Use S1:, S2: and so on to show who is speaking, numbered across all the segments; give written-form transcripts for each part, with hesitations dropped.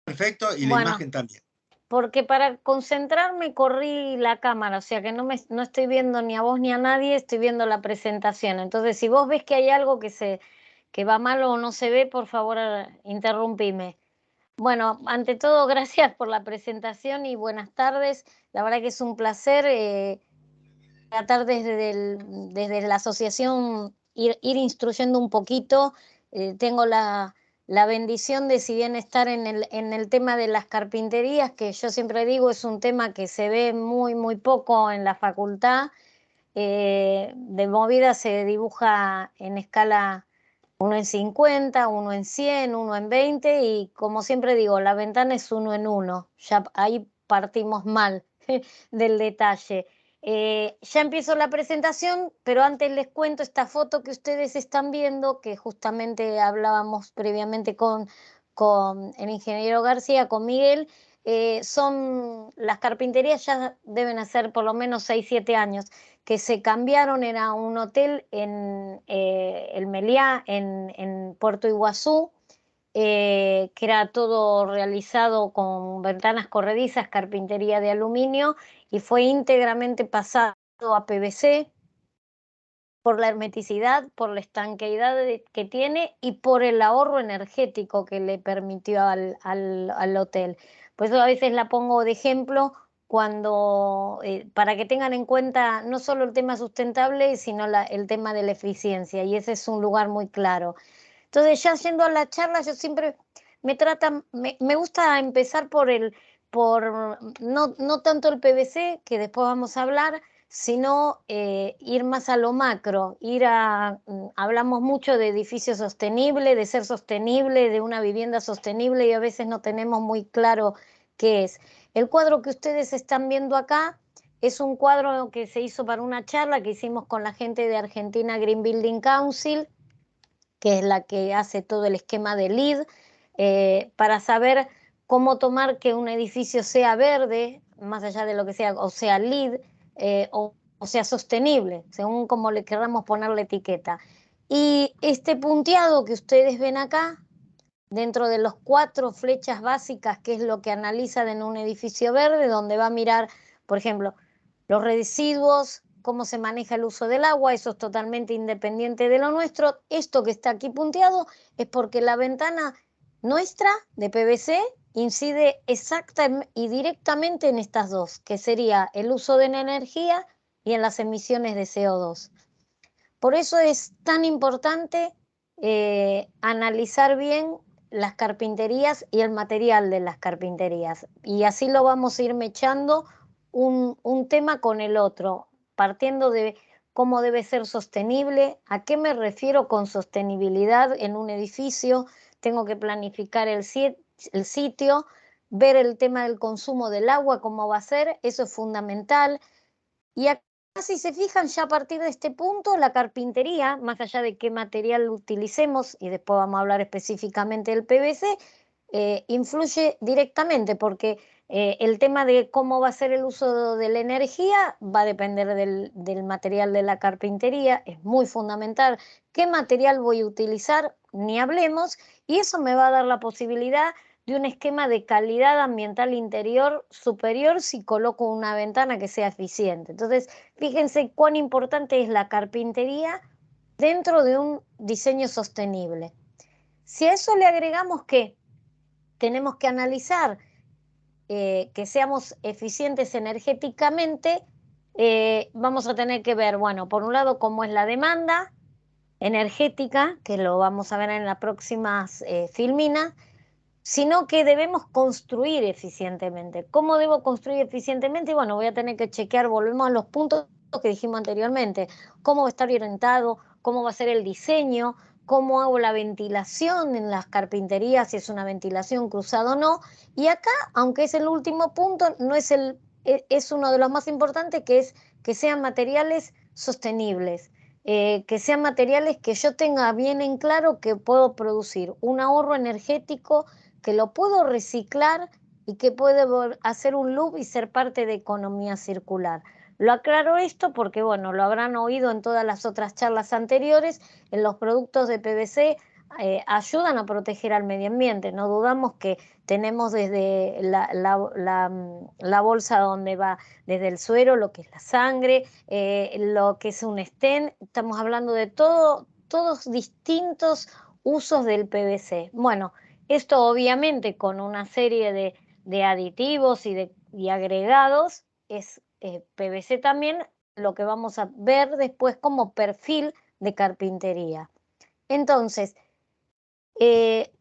S1: perfecto y la
S2: Bueno,
S1: imagen también.
S2: porque para concentrarme corrí la cámara, o sea que no estoy viendo ni a vos ni a nadie, estoy viendo la presentación. Entonces, si vos ves que hay algo que va mal o no se ve, por favor, interrumpime. Bueno, ante todo, gracias por la presentación y buenas tardes. La verdad que es un placer tratar desde la asociación ir instruyendo un poquito. Tengo la bendición de, si bien estar en el tema de las carpinterías, que yo siempre digo es un tema que se ve muy, muy poco en la facultad. De movida se dibuja en escala uno en 50, uno en 100, uno en 20 y como siempre digo, la ventana es uno en uno. Ya ahí partimos mal del detalle. Ya empiezo la presentación, pero antes les cuento esta foto que ustedes están viendo, que justamente hablábamos previamente con el ingeniero García, con Miguel. Son las carpinterías, ya deben hacer por lo menos 6, 7 años que se cambiaron, era un hotel en el Meliá, en Puerto Iguazú, que era todo realizado con ventanas corredizas, carpintería de aluminio, y fue íntegramente pasado a PVC por la hermeticidad, por la estanqueidad que tiene y por el ahorro energético que le permitió al hotel. Por eso a veces la pongo de ejemplo cuando, para que tengan en cuenta no solo el tema sustentable, sino el tema de la eficiencia, y ese es un lugar muy claro. Entonces, ya yendo a la charla, yo siempre me gusta empezar no tanto el PVC, que después vamos a hablar, sino ir más a lo macro, hablamos mucho de edificio sostenible, de ser sostenible, de una vivienda sostenible, y a veces no tenemos muy claro qué es. El cuadro que ustedes están viendo acá es un cuadro que se hizo para una charla que hicimos con la gente de Argentina Green Building Council, que es la que hace todo el esquema de LEED, para saber cómo tomar que un edificio sea verde, más allá de lo que sea, o sea LEED, o sea sostenible, según como le queramos poner la etiqueta. Y este punteado que ustedes ven acá, dentro de los 4 flechas básicas, que es lo que analizan en un edificio verde, donde va a mirar, por ejemplo, los residuos, cómo se maneja el uso del agua, eso es totalmente independiente de lo nuestro. Esto que está aquí punteado es porque la ventana nuestra de PVC incide exacta y directamente en estas dos, que sería el uso de la energía y en las emisiones de CO2. Por eso es tan importante analizar bien las carpinterías y el material de las carpinterías. Y así lo vamos a ir mechando un tema con el otro, partiendo de cómo debe ser sostenible, a qué me refiero con sostenibilidad en un edificio, tengo que planificar el sitio, ver el tema del consumo del agua, cómo va a ser, eso es fundamental. Y acá, si se fijan, ya a partir de este punto, la carpintería, más allá de qué material utilicemos, y después vamos a hablar específicamente del PVC, influye directamente porque el tema de cómo va a ser el uso de la energía va a depender del material de la carpintería, es muy fundamental. ¿Qué material voy a utilizar? Ni hablemos, y eso me va a dar la posibilidad de un esquema de calidad ambiental interior superior si coloco una ventana que sea eficiente. Entonces, fíjense cuán importante es la carpintería dentro de un diseño sostenible. Si a eso le agregamos que tenemos que analizar que seamos eficientes energéticamente, vamos a tener que ver, bueno, por un lado, cómo es la demanda energética, que lo vamos a ver en las próximas filminas, sino que debemos construir eficientemente. ¿Cómo debo construir eficientemente? Bueno, voy a tener que chequear, volvemos a los puntos que dijimos anteriormente, cómo va a estar orientado, cómo va a ser el diseño, cómo hago la ventilación en las carpinterías, si es una ventilación cruzada o no. Y acá, aunque es el último punto, no es es uno de los más importantes, que es que sean materiales sostenibles. Que sean materiales que yo tenga bien en claro que puedo producir un ahorro energético, que lo puedo reciclar y que puede hacer un loop y ser parte de economía circular. Lo aclaro esto porque, bueno, lo habrán oído en todas las otras charlas anteriores, en los productos de PVC ayudan a proteger al medio ambiente. No dudamos que tenemos desde la bolsa donde va desde el suero, lo que es la sangre, lo que es un stent, estamos hablando de todos distintos usos del PVC. Bueno, esto obviamente con una serie de aditivos y agregados es PVC también, lo que vamos a ver después como perfil de carpintería. Entonces,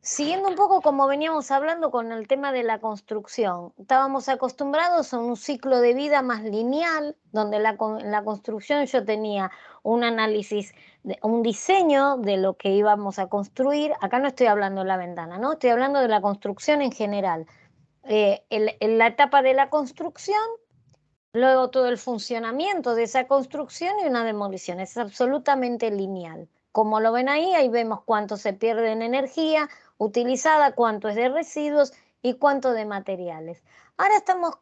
S2: siguiendo un poco como veníamos hablando con el tema de la construcción, estábamos acostumbrados a un ciclo de vida más lineal, donde en la construcción yo tenía un análisis, un diseño de lo que íbamos a construir. Acá no estoy hablando de la ventana, ¿no? Estoy hablando de la construcción en general. En la etapa de la construcción, luego todo el funcionamiento de esa construcción y una demolición. Es absolutamente lineal. Como lo ven ahí, ahí vemos cuánto se pierde en energía utilizada, cuánto es de residuos y cuánto de materiales. Ahora estamos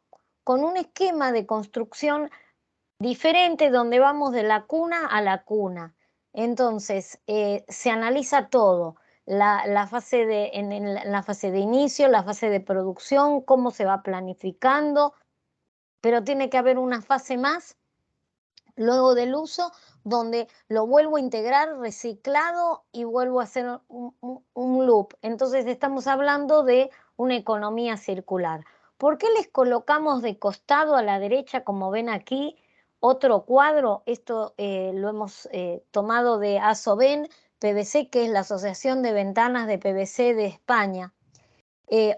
S2: con un esquema de construcción diferente donde vamos de la cuna a la cuna. Entonces, se analiza todo. La fase en la fase de inicio, la fase de producción, cómo se va planificando, pero tiene que haber una fase más luego del uso donde lo vuelvo a integrar reciclado y vuelvo a hacer un loop. Entonces estamos hablando de una economía circular. ¿Por qué les colocamos de costado a la derecha, como ven aquí, otro cuadro? Esto lo hemos tomado de ASOVEN PVC, que es la Asociación de Ventanas de PVC de España.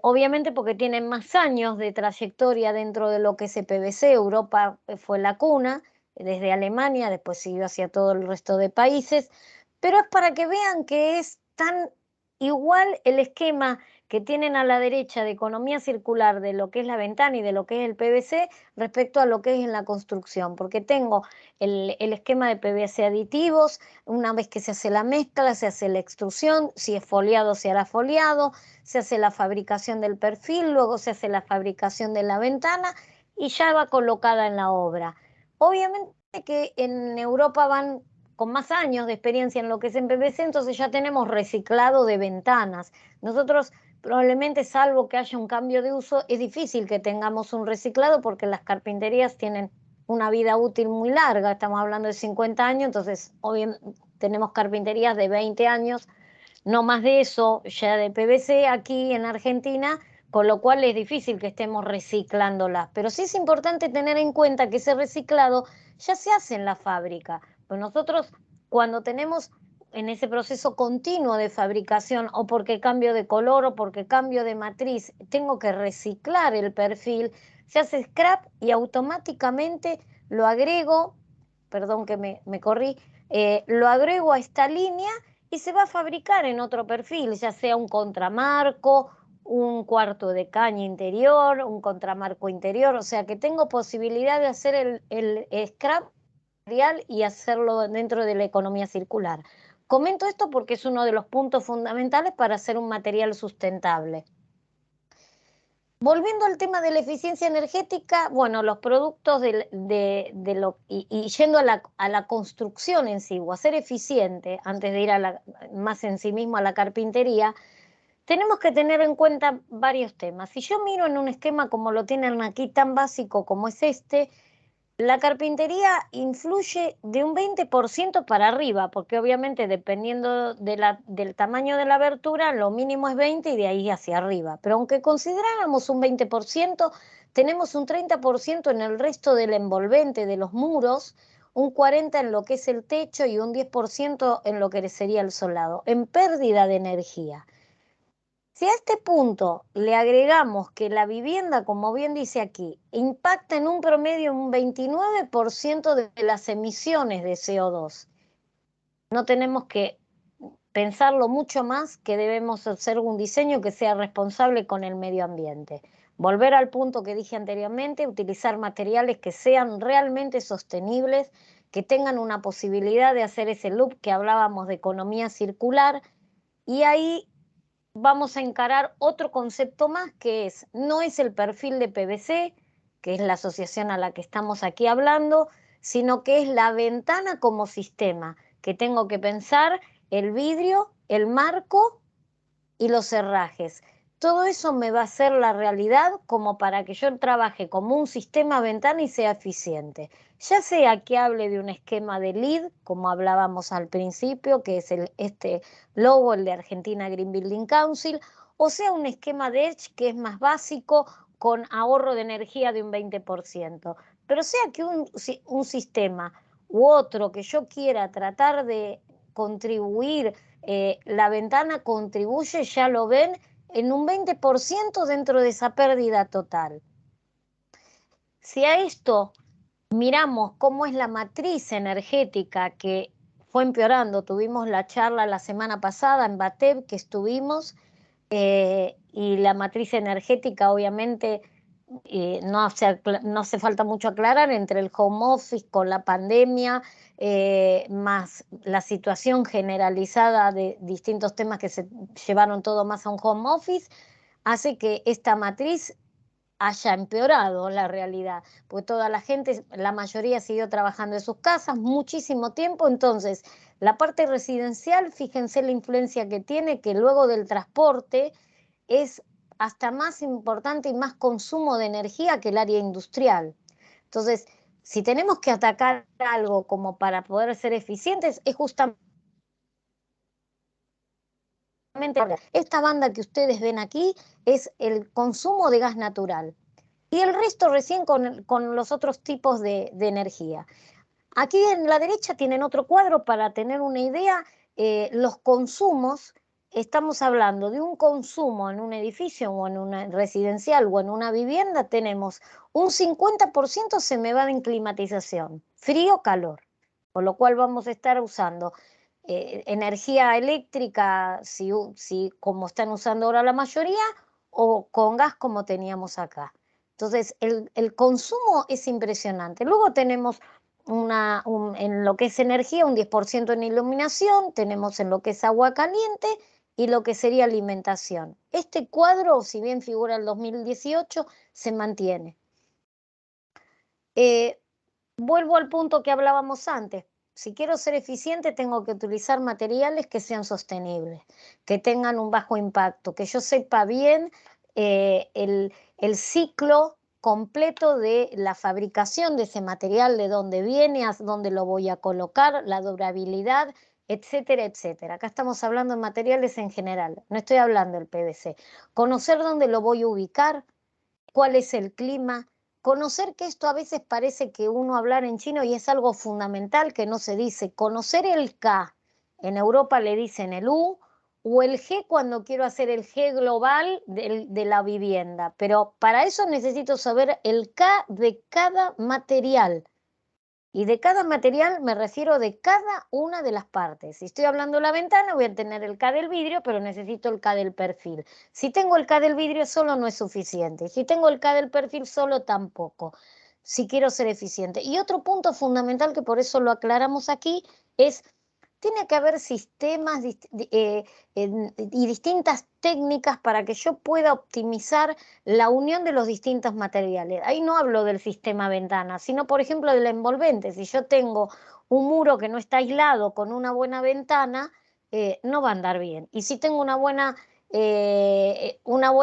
S2: Obviamente porque tienen más años de trayectoria dentro de lo que es el PVC. Europa fue la cuna, desde Alemania, después siguió hacia todo el resto de países, pero es para que vean que es tan igual el esquema que tienen a la derecha de economía circular de lo que es la ventana y de lo que es el PVC respecto a lo que es en la construcción, porque tengo el esquema de PVC aditivos. Una vez que se hace la mezcla, se hace la extrusión, si es foliado se hará foliado, se hace la fabricación del perfil, luego se hace la fabricación de la ventana y ya va colocada en la obra. Obviamente que en Europa van con más años de experiencia en lo que es en PVC, entonces ya tenemos reciclado de ventanas. Nosotros probablemente, salvo que haya un cambio de uso, es difícil que tengamos un reciclado porque las carpinterías tienen una vida útil muy larga, estamos hablando de 50 años, entonces obviamente tenemos carpinterías de 20 años, no más de eso, ya de PVC aquí en Argentina, con lo cual es difícil que estemos reciclándolas. Pero sí es importante tener en cuenta que ese reciclado ya se hace en la fábrica. Pues nosotros, cuando tenemos en ese proceso continuo de fabricación, o porque cambio de color o porque cambio de matriz, tengo que reciclar el perfil, se hace scrap y automáticamente lo agrego, perdón que me corrí, lo agrego a esta línea y se va a fabricar en otro perfil, ya sea un contramarco, un cuarto de caña interior, un contramarco interior, o sea que tengo posibilidad de hacer el scrap material y hacerlo dentro de la economía circular. Comento esto porque es uno de los puntos fundamentales para hacer un material sustentable. Volviendo al tema de la eficiencia energética, bueno, los productos y yendo a la construcción en sí, o a ser eficiente, antes de ir más en sí mismo a la carpintería, tenemos que tener en cuenta varios temas. Si yo miro en un esquema como lo tienen aquí, tan básico como es este, la carpintería influye de un 20% para arriba, porque obviamente dependiendo del tamaño de la abertura, lo mínimo es 20 y de ahí hacia arriba. Pero aunque consideráramos un 20%, tenemos un 30% en el resto del envolvente de los muros, un 40% en lo que es el techo y un 10% en lo que sería el solado, en pérdida de energía. Si a este punto le agregamos que la vivienda, como bien dice aquí, impacta en un promedio un 29% de las emisiones de CO2, no tenemos que pensarlo mucho más, que debemos hacer un diseño que sea responsable con el medio ambiente. Volver al punto que dije anteriormente, utilizar materiales que sean realmente sostenibles, que tengan una posibilidad de hacer ese loop que hablábamos de economía circular, y ahí vamos a encarar otro concepto más, que no es el perfil de PVC, que es la asociación a la que estamos aquí hablando, sino que es la ventana como sistema, que tengo que pensar el vidrio el marco y los herrajes. Todo eso me va a ser la realidad como para que yo trabaje como un sistema ventana y sea eficiente. Ya sea que hable de un esquema de LEED, como hablábamos al principio, que es este logo, el de Argentina Green Building Council, o sea un esquema de EDGE que es más básico, con ahorro de energía de un 20%. Pero sea que un sistema u otro que yo quiera tratar de contribuir, la ventana contribuye, ya lo ven, en un 20% dentro de esa pérdida total. Si a esto miramos cómo es la matriz energética que fue empeorando, tuvimos la charla la semana pasada en BATEB que estuvimos, y la matriz energética obviamente no hace falta mucho aclarar entre el home office con la pandemia, más la situación generalizada de distintos temas que se llevaron todo más a un home office, hace que esta matriz haya empeorado la realidad, porque toda la gente, la mayoría siguió trabajando en sus casas muchísimo tiempo, entonces la parte residencial, fíjense la influencia que tiene, que luego del transporte es hasta más importante y más consumo de energía que el área industrial. Entonces, si tenemos que atacar algo como para poder ser eficientes, es justamente esta banda que ustedes ven aquí, es el consumo de gas natural. Y el resto recién con los otros tipos de energía. Aquí en la derecha tienen otro cuadro para tener una idea. Los consumos, estamos hablando de un consumo en un edificio o en una residencial o en una vivienda, tenemos un 50% se me va de climatización, frío, calor, por lo cual vamos a estar usando energía eléctrica, si como están usando ahora la mayoría, o con gas como teníamos acá. Entonces, el consumo es impresionante. Luego tenemos en lo que es energía, un 10% en iluminación, tenemos en lo que es agua caliente y lo que sería alimentación. Este cuadro, si bien figura el 2018, se mantiene. Eh, Vuelvo al punto que hablábamos antes. Si quiero ser eficiente, tengo que utilizar materiales que sean sostenibles, que tengan un bajo impacto, que yo sepa bien el ciclo completo de la fabricación de ese material, de dónde viene, a dónde lo voy a colocar, la durabilidad, etcétera, etcétera. Acá estamos hablando de materiales en general, no estoy hablando del PVC. Conocer dónde lo voy a ubicar, cuál es el clima, conocer que esto a veces parece que uno hablar en chino y es algo fundamental que no se dice, conocer el K, en Europa le dicen el U, o el G cuando quiero hacer el G global de la vivienda, pero para eso necesito saber el K de cada material. Y de cada material me refiero de cada una de las partes. Si estoy hablando de la ventana, voy a tener el K del vidrio, pero necesito el K del perfil. Si tengo el K del vidrio solo no es suficiente. Si tengo el K del perfil solo tampoco, si quiero ser eficiente. Y otro punto fundamental que por eso lo aclaramos aquí es tiene que haber sistemas y distintas técnicas para que yo pueda optimizar la unión de los distintos materiales. Ahí no hablo del sistema ventana, sino por ejemplo del envolvente. Si yo tengo un muro que no está aislado con una buena ventana, no va a andar bien. Y si tengo una buena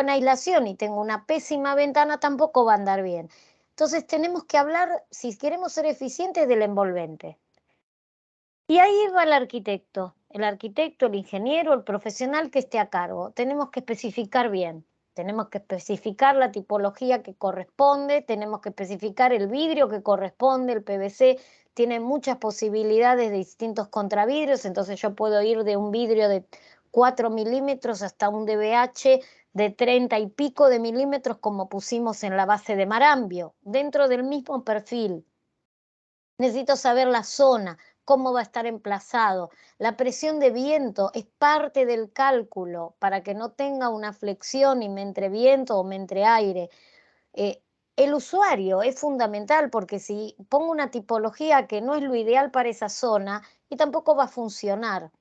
S2: aislación y tengo una pésima ventana, tampoco va a andar bien. Entonces tenemos que hablar, si queremos ser eficientes, del envolvente. Y ahí va el arquitecto, el ingeniero, el profesional que esté a cargo. Tenemos que especificar bien, tenemos que especificar la tipología que corresponde, tenemos que especificar el vidrio que corresponde, el PVC tiene muchas posibilidades de distintos contravidrios, entonces yo puedo ir de un vidrio de 4 milímetros hasta un DBH de 30 y pico de milímetros como pusimos en la base de Marambio, dentro del mismo perfil. Necesito saber la zona, cómo va a estar emplazado. La presión de viento es parte del cálculo para que no tenga una flexión y me entre viento o me entre aire. El usuario es fundamental porque si pongo una tipología que no es lo ideal para esa zona, y tampoco va a funcionar.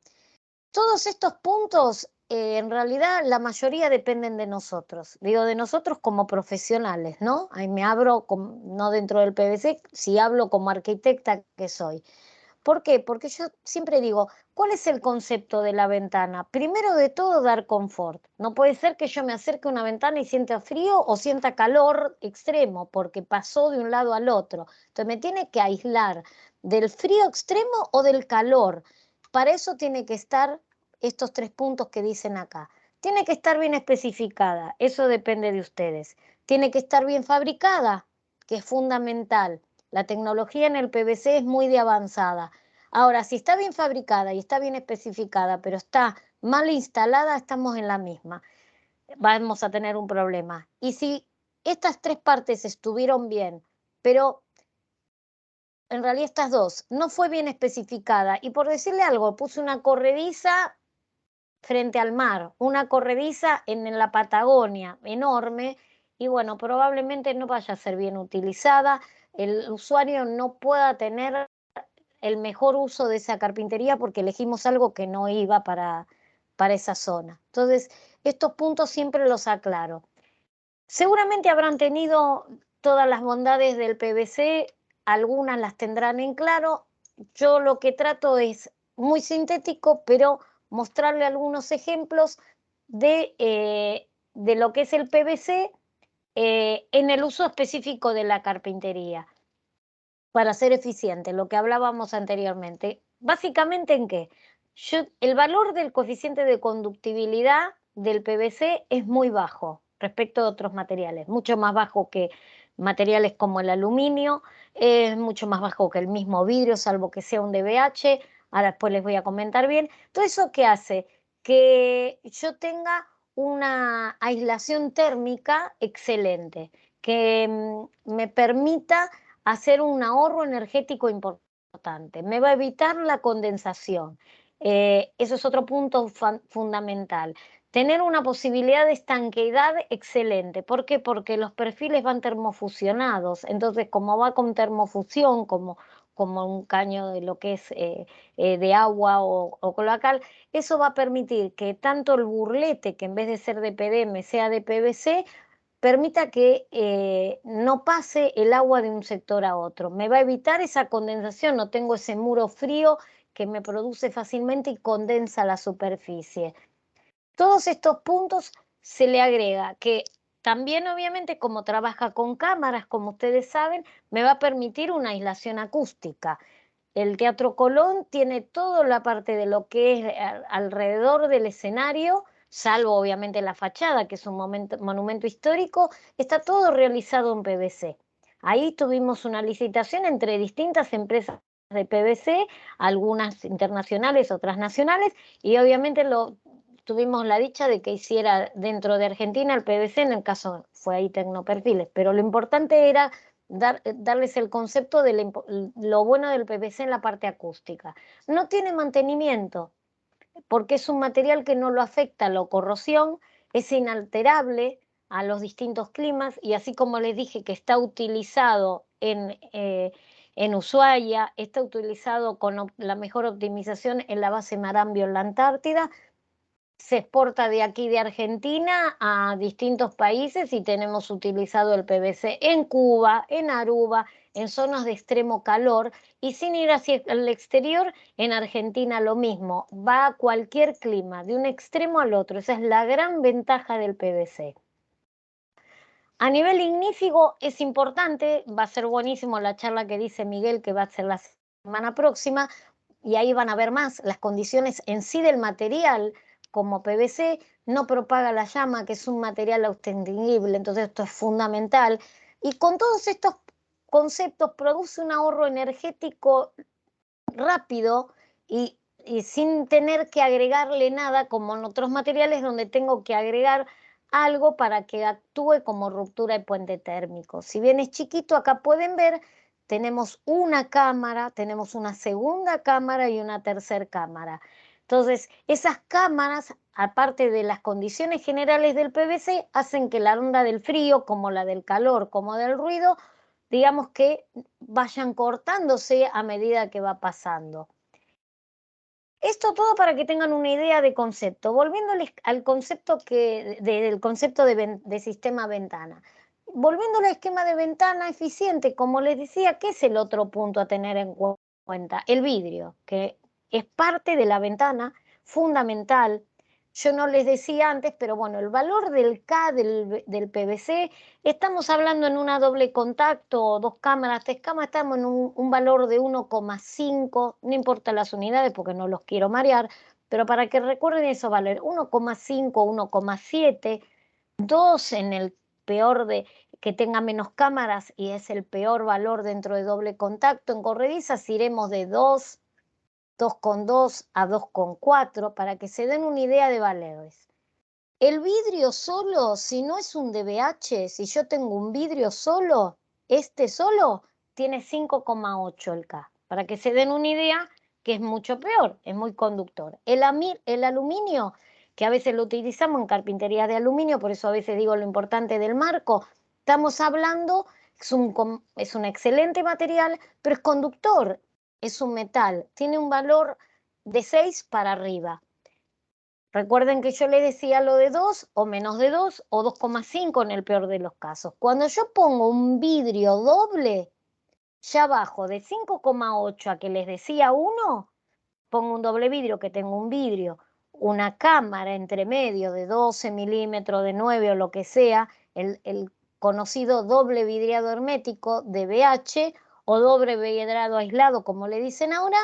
S2: Todos estos puntos, en realidad, la mayoría dependen de nosotros. Digo, de nosotros como profesionales, ¿no? Ahí me abro, no dentro del PVC, si hablo como arquitecta que soy. ¿Por qué? Porque yo siempre digo, ¿cuál es el concepto de la ventana? Primero de todo, dar confort. No puede ser que yo me acerque a una ventana y sienta frío o sienta calor extremo, porque pasó de un lado al otro. Entonces me tiene que aislar del frío extremo o del calor. Para eso tiene que estar estos 3 puntos que dicen acá. Tiene que estar bien especificada, eso depende de ustedes. Tiene que estar bien fabricada, que es fundamental. La tecnología en el PVC es muy de avanzada. Ahora, si está bien fabricada y está bien especificada, pero está mal instalada, estamos en la misma. Vamos a tener un problema. Y si estas 3 partes estuvieron bien, pero en realidad estas 2 no fue bien especificada, y por decirle algo, puse una corrediza frente al mar, una corrediza en la Patagonia enorme, y bueno, probablemente no vaya a ser bien utilizada, el usuario no pueda tener el mejor uso de esa carpintería porque elegimos algo que no iba para esa zona. Entonces, estos puntos siempre los aclaro. Seguramente habrán tenido todas las bondades del PVC, algunas las tendrán en claro. Yo lo que trato es muy sintético, pero mostrarle algunos ejemplos de lo que es el PVC en el uso específico de la carpintería, para ser eficiente, lo que hablábamos anteriormente. Básicamente, ¿en qué? El valor del coeficiente de conductibilidad del PVC es muy bajo respecto a otros materiales, mucho más bajo que materiales como el aluminio, es mucho más bajo que el mismo vidrio, salvo que sea un DBH. Ahora después les voy a comentar bien. Todo eso que hace que yo tenga una aislación térmica excelente, que me permita hacer un ahorro energético importante, me va a evitar la condensación. Eso es otro punto fundamental. Tener una posibilidad de estanqueidad excelente. ¿Por qué? Porque los perfiles van termofusionados. Entonces, como va con termofusión, como un caño de lo que es de agua o cloacal, eso va a permitir que tanto el burlete, que en vez de ser de PDM sea de PVC, permita que no pase el agua de un sector a otro. Me va a evitar esa condensación, no tengo ese muro frío que me produce fácilmente y condensa la superficie. Todos estos puntos se le agrega que también obviamente como trabaja con cámaras, como ustedes saben, me va a permitir una aislación acústica. El Teatro Colón tiene toda la parte de lo que es alrededor del escenario, salvo obviamente la fachada, que es un monumento histórico, está todo realizado en PVC. Ahí tuvimos una licitación entre distintas empresas de PVC, algunas internacionales, otras nacionales, y obviamente tuvimos la dicha de que hiciera dentro de Argentina el PVC, en el caso fue ahí Tecnoperfiles, pero lo importante era darles el concepto de lo bueno del PVC en la parte acústica. No tiene mantenimiento, porque es un material que no lo afecta la corrosión, es inalterable a los distintos climas, y así como les dije que está utilizado en Ushuaia, está utilizado con la mejor optimización en la base Marambio en la Antártida, se exporta de aquí de Argentina a distintos países y tenemos utilizado el PVC en Cuba, en Aruba, en zonas de extremo calor, y sin ir hacia el exterior, en Argentina lo mismo, va a cualquier clima, de un extremo al otro. Esa es la gran ventaja del PVC. A nivel ignífugo es importante, va a ser buenísimo la charla que dice Miguel, que va a ser la semana próxima, y ahí van a ver más las condiciones en sí del material. Como PVC no propaga la llama, que es un material extinguible, entonces esto es fundamental. Y con todos estos conceptos produce un ahorro energético rápido y sin tener que agregarle nada, como en otros materiales donde tengo que agregar algo para que actúe como ruptura de puente térmico. Si bien es chiquito, acá pueden ver, tenemos una cámara, tenemos una segunda cámara y una tercera cámara. Entonces, esas cámaras, aparte de las condiciones generales del PVC, hacen que la onda del frío, como la del calor, como del ruido, digamos que vayan cortándose a medida que va pasando. Esto todo para que tengan una idea de concepto. Volviéndoles al concepto del concepto de sistema ventana. Volviendo al esquema de ventana eficiente, como les decía, ¿qué es el otro punto a tener en cuenta? El vidrio, que es parte de la ventana, fundamental. Yo no les decía antes, pero bueno, el valor del K del PVC, estamos hablando en una doble contacto, dos cámaras, tres cámaras, estamos en un valor de 1,5, no importa las unidades porque no los quiero marear, pero para que recuerden esos valores, 1,5, 1,7, 2 en el peor de que tenga menos cámaras y es el peor valor dentro de doble contacto. En corredizas iremos de 2, 2,2 a 2,4 para que se den una idea de valores. El vidrio solo, si no es un DBH, si yo tengo un vidrio solo, este solo tiene 5,8 el K, para que se den una idea que es mucho peor, es muy conductor. El aluminio, que a veces lo utilizamos en carpintería de aluminio, por eso a veces digo lo importante del marco, estamos hablando, es un excelente material, pero es conductor, es un metal, tiene un valor de 6 para arriba. Recuerden que yo les decía lo de 2 o menos de 2 o 2,5 en el peor de los casos. Cuando yo pongo un vidrio doble, ya bajo de 5,8 a que les decía 1, pongo un doble vidrio que tengo un vidrio, una cámara entre medio de 12 milímetros, de 9 o lo que sea, el conocido doble vidriado hermético de BH o doble vidriado aislado, como le dicen ahora,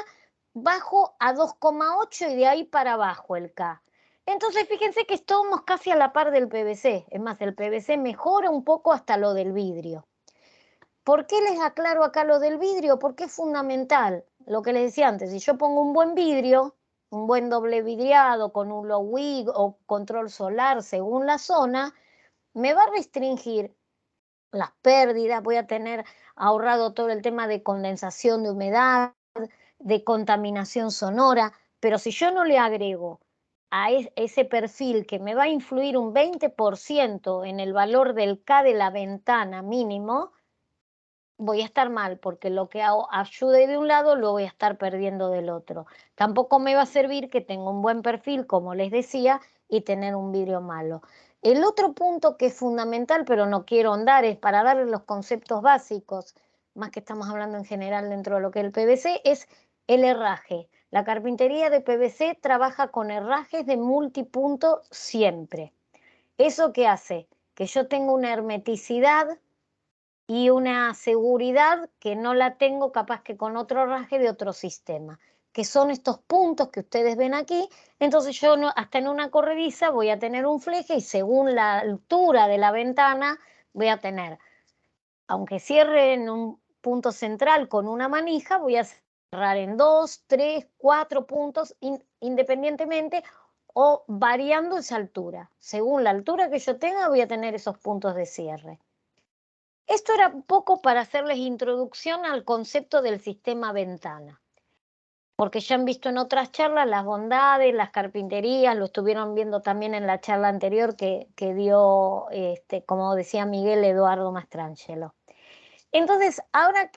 S2: bajo a 2,8 y de ahí para abajo el K. Entonces fíjense que estamos casi a la par del PVC, es más, el PVC mejora un poco hasta lo del vidrio. ¿Por qué les aclaro acá lo del vidrio? Porque es fundamental. Lo que les decía antes, si yo pongo un buen vidrio, un buen doble vidriado con un low wig o control solar según la zona, me va a restringir las pérdidas, voy a tener ahorrado todo el tema de condensación de humedad, de contaminación sonora, pero si yo no le agrego a ese perfil que me va a influir un 20% en el valor del K de la ventana mínimo, voy a estar mal, porque lo que ayude de un lado lo voy a estar perdiendo del otro. Tampoco me va a servir que tenga un buen perfil, como les decía, y tener un vidrio malo. El otro punto que es fundamental, pero no quiero ahondar, es para darles los conceptos básicos, más que estamos hablando en general dentro de lo que es el PVC, es el herraje. La carpintería de PVC trabaja con herrajes de multipunto siempre. ¿Eso qué hace? Que yo tenga una hermeticidad y una seguridad que no la tengo capaz que con otro herraje de otro sistema, que son estos puntos que ustedes ven aquí. Entonces yo hasta en una corrediza voy a tener un fleje y según la altura de la ventana voy a tener, aunque cierre en un punto central con una manija, voy a cerrar en 2, 3, 4 puntos independientemente o variando esa altura. Según la altura que yo tenga voy a tener esos puntos de cierre. Esto era un poco para hacerles introducción al concepto del sistema ventana, porque ya han visto en otras charlas las bondades, las carpinterías, lo estuvieron viendo también en la charla anterior que dio, como decía Miguel Eduardo Mastrangelo. Entonces, ahora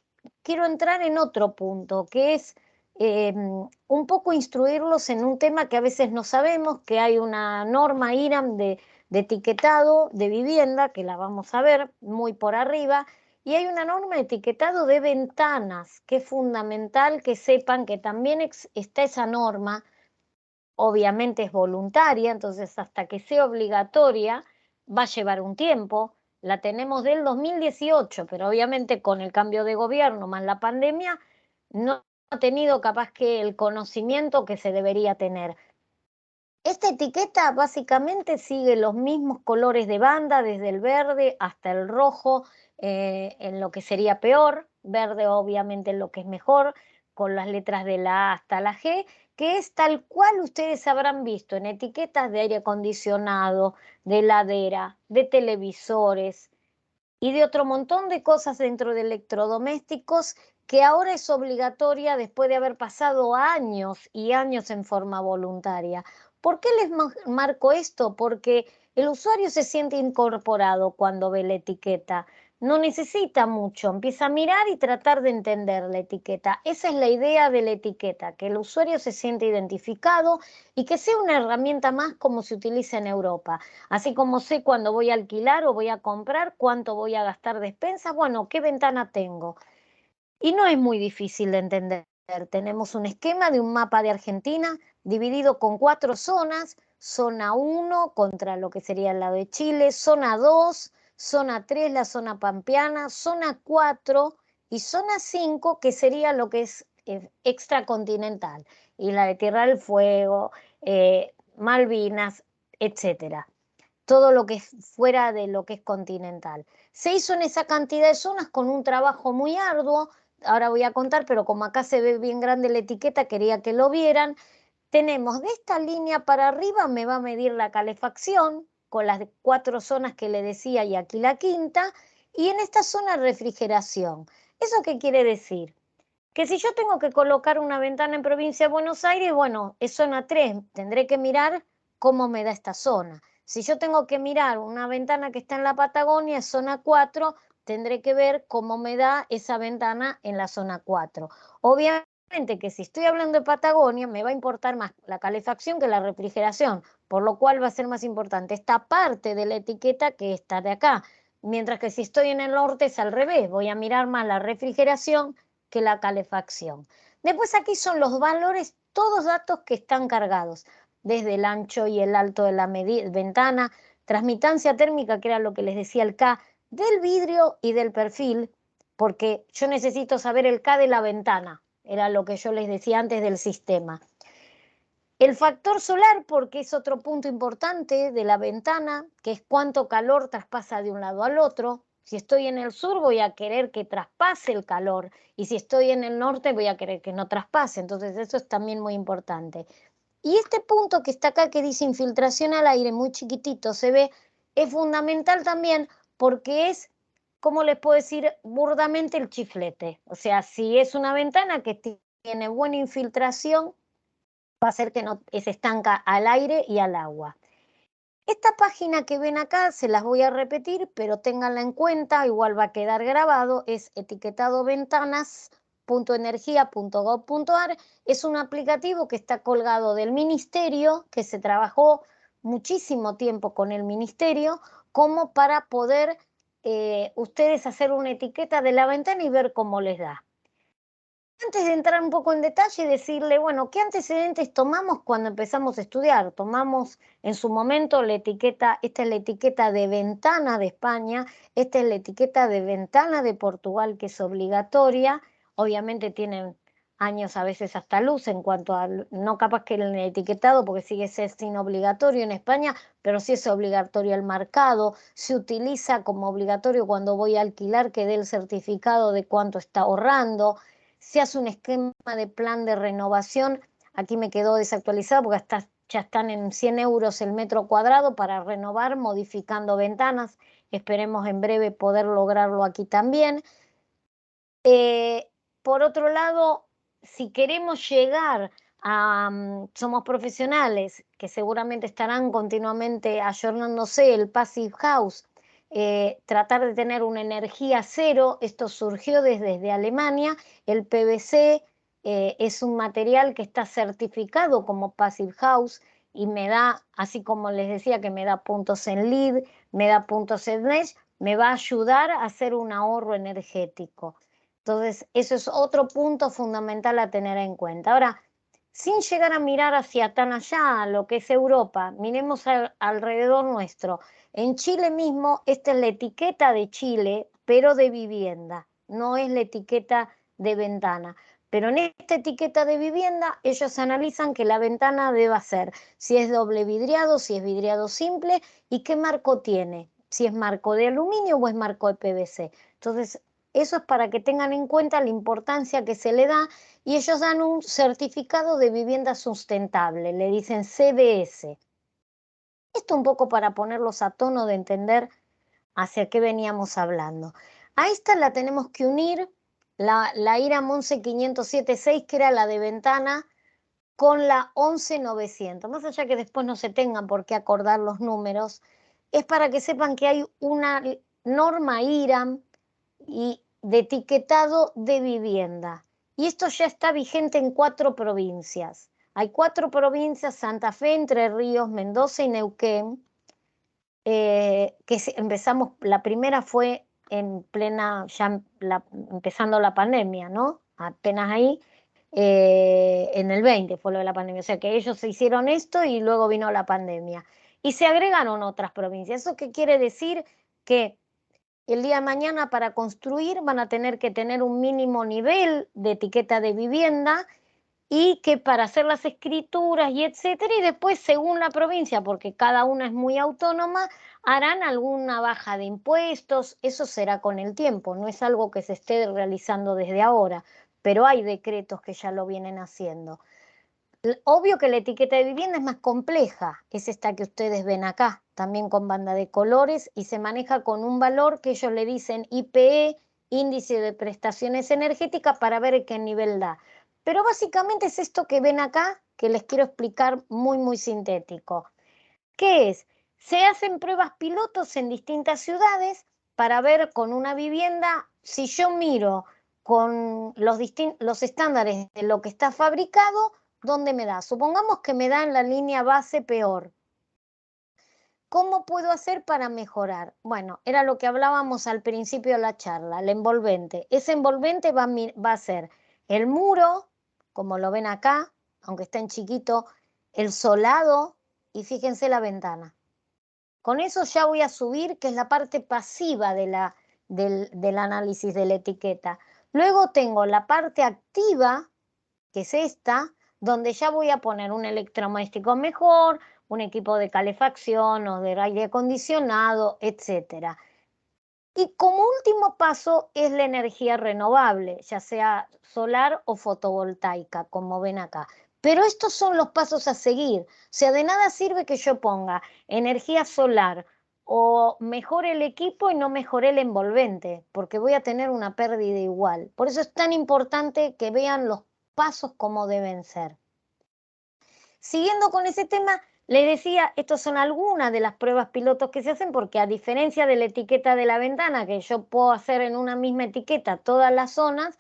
S2: quiero entrar en otro punto, que es un poco instruirlos en un tema que a veces no sabemos, que hay una norma IRAM de etiquetado de vivienda, que la vamos a ver muy por arriba, y hay una norma de etiquetado de ventanas, que es fundamental que sepan que también está esa norma, obviamente es voluntaria, entonces hasta que sea obligatoria va a llevar un tiempo. La tenemos del 2018, pero obviamente con el cambio de gobierno más la pandemia no ha tenido capaz que el conocimiento que se debería tener. Esta etiqueta básicamente sigue los mismos colores de banda, desde el verde hasta el rojo, en lo que sería peor, verde obviamente en lo que es mejor, con las letras de la A hasta la G, que es tal cual ustedes habrán visto en etiquetas de aire acondicionado, de heladera, de televisores y de otro montón de cosas dentro de electrodomésticos que ahora es obligatoria después de haber pasado años y años en forma voluntaria. ¿Por qué les marco esto? Porque el usuario se siente incorporado cuando ve la etiqueta. No necesita mucho, empieza a mirar y tratar de entender la etiqueta. Esa es la idea de la etiqueta, que el usuario se siente identificado y que sea una herramienta más como se utiliza en Europa. Así como sé cuando voy a alquilar o voy a comprar, cuánto voy a gastar de expensas, bueno, qué ventana tengo. Y no es muy difícil de entender. tenemos un esquema de un mapa de Argentina dividido con 4 zonas, zona 1 contra lo que sería el lado de Chile, zona 2, zona 3, la zona pampeana, zona 4 y zona 5, que sería lo que es extracontinental, y la de Tierra del Fuego, Malvinas, etcétera. Todo lo que es fuera de lo que es continental. Se hizo en esa cantidad de zonas con un trabajo muy arduo. Ahora voy a contar, pero como acá se ve bien grande la etiqueta, quería que lo vieran. Tenemos de esta línea para arriba, me va a medir la calefacción con las 4 zonas que le decía y aquí la quinta, y en esta zona refrigeración. ¿Eso qué quiere decir? Que si yo tengo que colocar una ventana en provincia de Buenos Aires, bueno, es zona 3, tendré que mirar cómo me da esta zona. Si yo tengo que mirar una ventana que está en la Patagonia, es zona 4, tendré que ver cómo me da esa ventana en la zona 4. Obviamente que si estoy hablando de Patagonia, me va a importar más la calefacción que la refrigeración, por lo cual va a ser más importante esta parte de la etiqueta que esta de acá. Mientras que si estoy en el norte es al revés, voy a mirar más la refrigeración que la calefacción. Después aquí son los valores, todos datos que están cargados, desde el ancho y el alto de la ventana, transmitancia térmica, que era lo que les decía el K, del vidrio y del perfil, porque yo necesito saber el K de la ventana, era lo que yo les decía antes del sistema. El factor solar, porque es otro punto importante de la ventana, que es cuánto calor traspasa de un lado al otro. Si estoy en el sur voy a querer que traspase el calor y si estoy en el norte voy a querer que no traspase. Entonces eso es también muy importante. Y este punto que está acá que dice infiltración al aire, muy chiquitito se ve, es fundamental también porque es, ¿cómo les puedo decir burdamente? El chiflete. O sea, si es una ventana que tiene buena infiltración, va a hacer que no se estanca al aire y al agua. Esta página que ven acá se las voy a repetir, pero ténganla en cuenta, igual va a quedar grabado, es etiquetadoventanas.energia.gov.ar. Es un aplicativo que está colgado del ministerio, que se trabajó muchísimo tiempo con el ministerio, como para poder ustedes hacer una etiqueta de la ventana y ver cómo les da. Antes de entrar un poco en detalle, decirle, bueno, ¿qué antecedentes tomamos cuando empezamos a estudiar? Tomamos en su momento la etiqueta, esta es la etiqueta de ventana de España, esta es la etiqueta de ventana de Portugal, que es obligatoria. Obviamente tienen años a veces hasta luz en cuanto a, no capaz que el etiquetado, porque sigue siendo obligatorio en España, pero sí es obligatorio el marcado. Se utiliza como obligatorio cuando voy a alquilar que dé el certificado de cuánto está ahorrando. Se hace un esquema de plan de renovación. Aquí me quedó desactualizado porque hasta ya están en 100 euros el metro cuadrado para renovar, modificando ventanas. Esperemos en breve poder lograrlo aquí también. Por otro lado, si queremos llegar a, somos profesionales que seguramente estarán continuamente ayornándose el Passive House, tratar de tener una energía cero. Esto surgió desde Alemania. El PVC es un material que está certificado como Passive House y me da, así como les decía que me da puntos en LEED, me da puntos en MESH, me va a ayudar a hacer un ahorro energético. Entonces, eso es otro punto fundamental a tener en cuenta. Ahora, sin llegar a mirar hacia tan allá, lo que es Europa, miremos alrededor nuestro. En Chile mismo, esta es la etiqueta de Chile, pero de vivienda, no es la etiqueta de ventana. Pero en esta etiqueta de vivienda, ellos analizan que la ventana deba ser, si es doble vidriado, si es vidriado simple y qué marco tiene, si es marco de aluminio o es marco de PVC. Entonces, eso es para que tengan en cuenta la importancia que se le da, y ellos dan un certificado de vivienda sustentable, le dicen CBS. Esto un poco para ponerlos a tono de entender hacia qué veníamos hablando. A esta la tenemos que unir, la IRAM 11576, que era la de ventana, con la 11900. Más allá que después no se tengan por qué acordar los números, es para que sepan que hay una norma IRAM y de etiquetado de vivienda. Y esto ya está vigente en 4 provincias. Hay 4 provincias: Santa Fe, Entre Ríos, Mendoza y Neuquén, empezamos, la primera fue en plena, ya empezando la pandemia, ¿no? Apenas ahí. En el 20 fue lo de la pandemia, o sea que ellos se hicieron esto y luego vino la pandemia. Y se agregaron otras provincias. ¿Eso qué quiere decir? Que el día de mañana para construir van a tener que tener un mínimo nivel de etiqueta de vivienda y que para hacer las escrituras y etcétera, y después según la provincia, porque cada una es muy autónoma, harán alguna baja de impuestos, eso será con el tiempo, no es algo que se esté realizando desde ahora, pero hay decretos que ya lo vienen haciendo. Obvio que la etiqueta de vivienda es más compleja, es esta que ustedes ven acá, también con banda de colores y se maneja con un valor que ellos le dicen IPE, índice de prestaciones energéticas, para ver qué nivel da. Pero básicamente es esto que ven acá, que les quiero explicar muy sintético. ¿Qué es? Se hacen pruebas pilotos en distintas ciudades para ver con una vivienda, si yo miro con los estándares de lo que está fabricado, ¿dónde me da? Supongamos que me da en la línea base peor. ¿Cómo puedo hacer para mejorar? Bueno, era lo que hablábamos al principio de la charla, el envolvente. Ese envolvente va a ser el muro, como lo ven acá, aunque está en chiquito, el solado y fíjense la ventana. Con eso ya voy a subir, que es la parte pasiva del análisis de la etiqueta. Luego tengo la parte activa, que es esta, donde ya voy a poner un electrodoméstico mejor, un equipo de calefacción o de aire acondicionado, etcétera. Y como último paso es la energía renovable, ya sea solar o fotovoltaica, como ven acá. Pero estos son los pasos a seguir. O sea, de nada sirve que yo ponga energía solar o mejore el equipo y no mejore el envolvente, porque voy a tener una pérdida igual. Por eso es tan importante que vean los pasos como deben ser. Siguiendo con ese tema, les decía, estas son algunas de las pruebas pilotos que se hacen porque a diferencia de la etiqueta de la ventana, que yo puedo hacer en una misma etiqueta todas las zonas,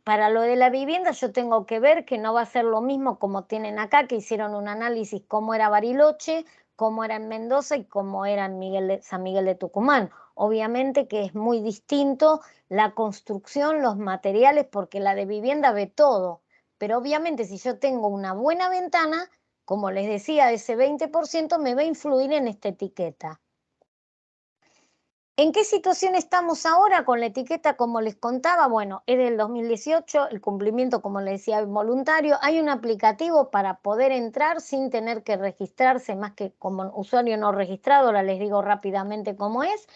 S2: para lo de la vivienda yo tengo que ver que no va a ser lo mismo como tienen acá, que hicieron un análisis cómo era Bariloche, cómo era en Mendoza y cómo era en San Miguel de Tucumán. Obviamente que es muy distinto la construcción, los materiales, porque la de vivienda ve todo. Pero obviamente si yo tengo una buena ventana, como les decía, ese 20% me va a influir en esta etiqueta. ¿En qué situación estamos ahora con la etiqueta? Como les contaba, bueno, es del 2018, el cumplimiento, como les decía, es voluntario. Hay un aplicativo para poder entrar sin tener que registrarse, más que como usuario no registrado, ahora les digo rápidamente cómo es.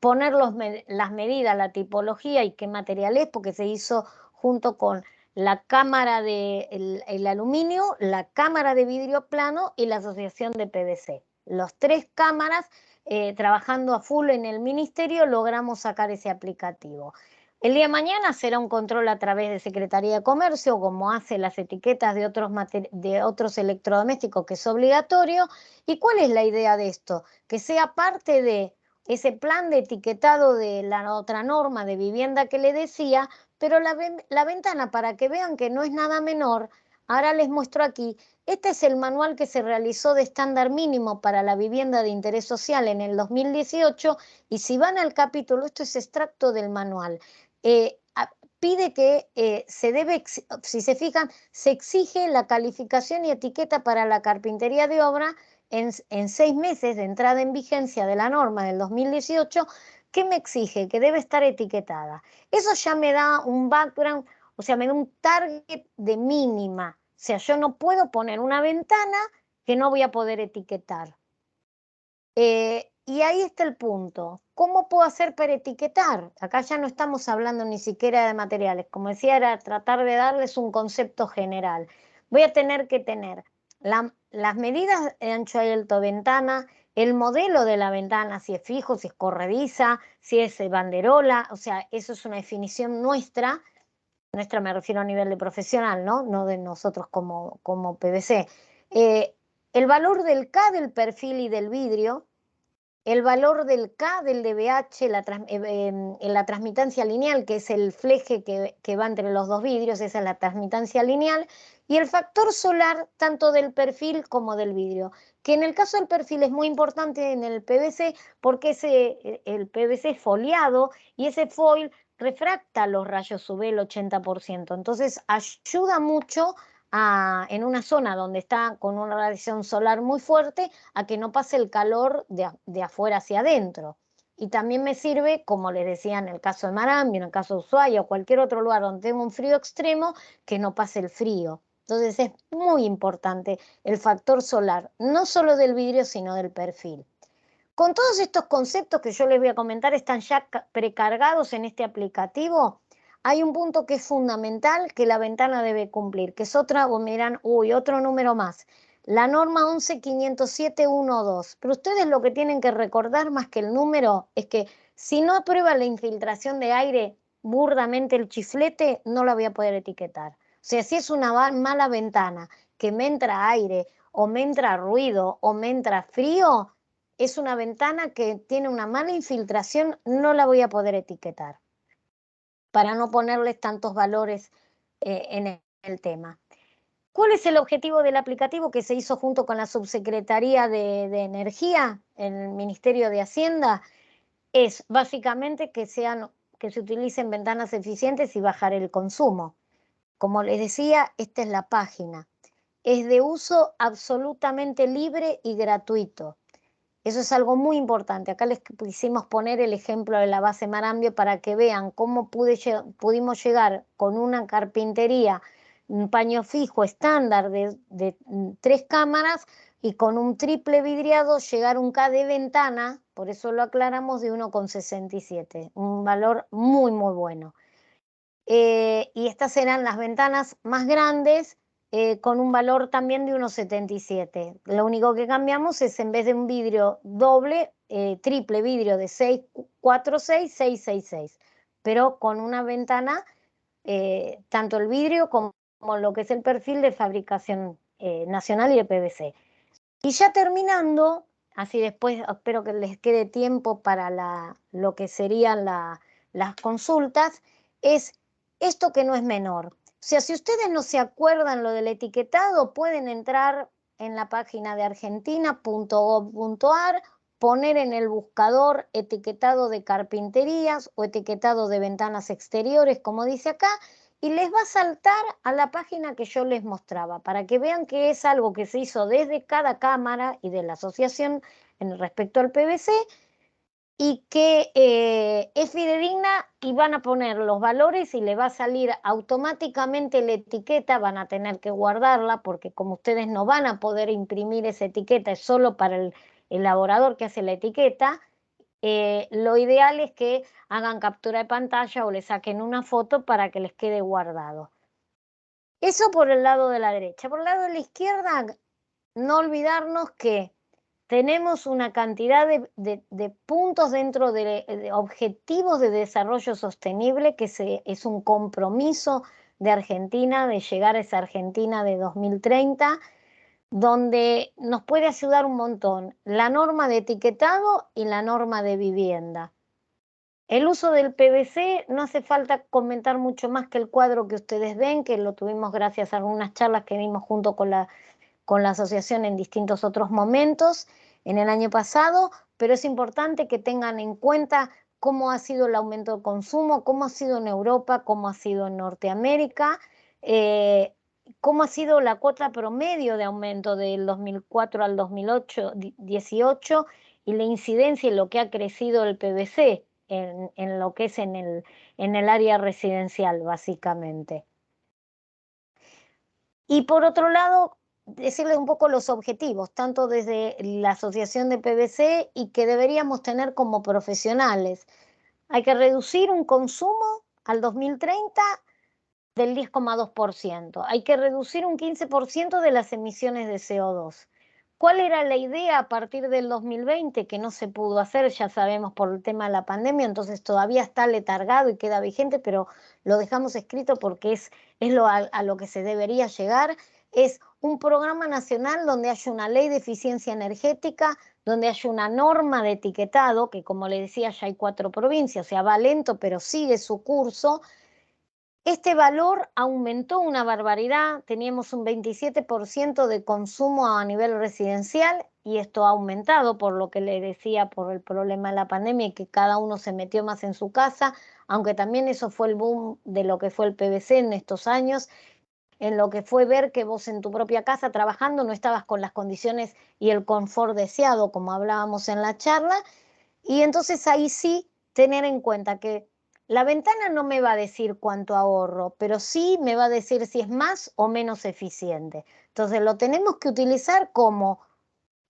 S2: Poner las medidas, la tipología y qué material es, porque se hizo junto con la cámara de el aluminio, la cámara de vidrio plano y la asociación de PVC. Los tres cámaras trabajando a full en el ministerio logramos sacar ese aplicativo. El día de mañana será un control a través de Secretaría de Comercio, como hace las etiquetas de otros electrodomésticos, que es obligatorio. ¿Y cuál es la idea de esto? Que sea parte de ese plan de etiquetado de la otra norma de vivienda que le decía, pero la ventana, para que vean que no es nada menor, ahora les muestro aquí, este es el manual que se realizó de estándar mínimo para la vivienda de interés social en el 2018, y si van al capítulo, esto es extracto del manual, pide que si se fijan, se exige la calificación y etiqueta para la carpintería de obra en 6 meses de entrada en vigencia de la norma del 2018, ¿qué me exige? Que debe estar etiquetada. Eso ya me da un background, o sea, me da un target de mínima. O sea, yo no puedo poner una ventana que no voy a poder etiquetar. Y ahí está el punto. ¿Cómo puedo hacer para etiquetar? Acá ya no estamos hablando ni siquiera de materiales. Como decía, era tratar de darles un concepto general. Voy a tener que tener las medidas de ancho y alto de ventana, el modelo de la ventana, si es fijo, si es corrediza, si es banderola. O sea, eso es una definición nuestra. Nuestra me refiero a nivel de profesional, ¿no? No de nosotros como PVC. El valor del K del perfil y del vidrio, el valor del K del DBH, en la transmitancia lineal, que es el fleje que va entre los dos vidrios, esa es la transmitancia lineal, y el factor solar tanto del perfil como del vidrio, que en el caso del perfil es muy importante en el PVC porque el PVC es foliado y ese foil refracta los rayos UV el 80%. Entonces ayuda mucho en una zona donde está con una radiación solar muy fuerte a que no pase el calor de afuera hacia adentro. Y también me sirve, como les decía, en el caso de Marambio, en el caso de Ushuaia o cualquier otro lugar donde tenga un frío extremo, que no pase el frío. Entonces es muy importante el factor solar, no solo del vidrio, sino del perfil. Con todos estos conceptos que yo les voy a comentar, están ya precargados en este aplicativo. Hay un punto que es fundamental que la ventana debe cumplir, que es otra, o me dirán, uy, otro número más. La norma 11.507.1.2. Pero ustedes lo que tienen que recordar más que el número es que si no aprueba la infiltración de aire burdamente el chiflete, no la voy a poder etiquetar. O sea, si es una mala ventana que me entra aire o me entra ruido o me entra frío, es una ventana que tiene una mala infiltración, no la voy a poder etiquetar para no ponerles tantos valores en el tema. ¿Cuál es el objetivo del aplicativo que se hizo junto con la Subsecretaría de Energía, el Ministerio de Hacienda? Es básicamente que se utilicen ventanas eficientes y bajar el consumo. Como les decía, esta es la página. Es de uso absolutamente libre y gratuito. Eso es algo muy importante. Acá les quisimos poner el ejemplo de la base Marambio para que vean cómo pudimos llegar con una carpintería, un paño fijo estándar de 3 cámaras y con un triple vidriado llegar a un K de ventana, por eso lo aclaramos, de 1,67, un valor muy, muy bueno. Y estas serán las ventanas más grandes con un valor también de 1,77. Lo único que cambiamos es en vez de un vidrio doble, triple vidrio de 646, 666, pero con una ventana, tanto el vidrio como lo que es el perfil de fabricación nacional y de PVC. Y ya terminando, así después espero que les quede tiempo para lo que serían las consultas, es esto que no es menor. O sea, si ustedes no se acuerdan lo del etiquetado, pueden entrar en la página de argentina.gov.ar, poner en el buscador etiquetado de carpinterías o etiquetado de ventanas exteriores, como dice acá, y les va a saltar a la página que yo les mostraba, para que vean que es algo que se hizo desde cada cámara y de la asociación en respecto al PVC, y que es fidedigna y van a poner los valores y le va a salir automáticamente la etiqueta, van a tener que guardarla porque como ustedes no van a poder imprimir esa etiqueta, es solo para el elaborador que hace la etiqueta. Lo ideal es que hagan captura de pantalla o le saquen una foto para que les quede guardado. Eso por el lado de la derecha. Por el lado de la izquierda, no olvidarnos que tenemos una cantidad de puntos dentro de objetivos de desarrollo sostenible que es un compromiso de Argentina, de llegar a esa Argentina de 2030, donde nos puede ayudar un montón la norma de etiquetado y la norma de vivienda. El uso del PVC no hace falta comentar mucho más que el cuadro que ustedes ven, que lo tuvimos gracias a algunas charlas que dimos junto con la asociación en distintos otros momentos en el año pasado, pero es importante que tengan en cuenta cómo ha sido el aumento de consumo, cómo ha sido en Europa, cómo ha sido en Norteamérica, cómo ha sido la cuota promedio de aumento del 2004 al 2018 y la incidencia en lo que ha crecido el PVC en lo que es en el área residencial, básicamente. Y por otro lado, decirles un poco los objetivos, tanto desde la Asociación de PVC y que deberíamos tener como profesionales. Hay que reducir un consumo al 2030 del 10,2%. Hay que reducir un 15% de las emisiones de CO2. ¿Cuál era la idea a partir del 2020 que no se pudo hacer? Ya sabemos por el tema de la pandemia, entonces todavía está letargado y queda vigente, pero lo dejamos escrito porque es a lo que se debería llegar. Es un programa nacional donde haya una ley de eficiencia energética, donde haya una norma de etiquetado, que como le decía ya hay 4 provincias, o sea, va lento, pero sigue su curso. Este valor aumentó una barbaridad, teníamos un 27% de consumo a nivel residencial y esto ha aumentado por lo que le decía, por el problema de la pandemia y que cada uno se metió más en su casa, aunque también eso fue el boom de lo que fue el PVC en estos años, en lo que fue ver que vos en tu propia casa trabajando no estabas con las condiciones y el confort deseado, como hablábamos en la charla, y entonces ahí sí tener en cuenta que la ventana no me va a decir cuánto ahorro, pero sí me va a decir si es más o menos eficiente. Entonces lo tenemos que utilizar como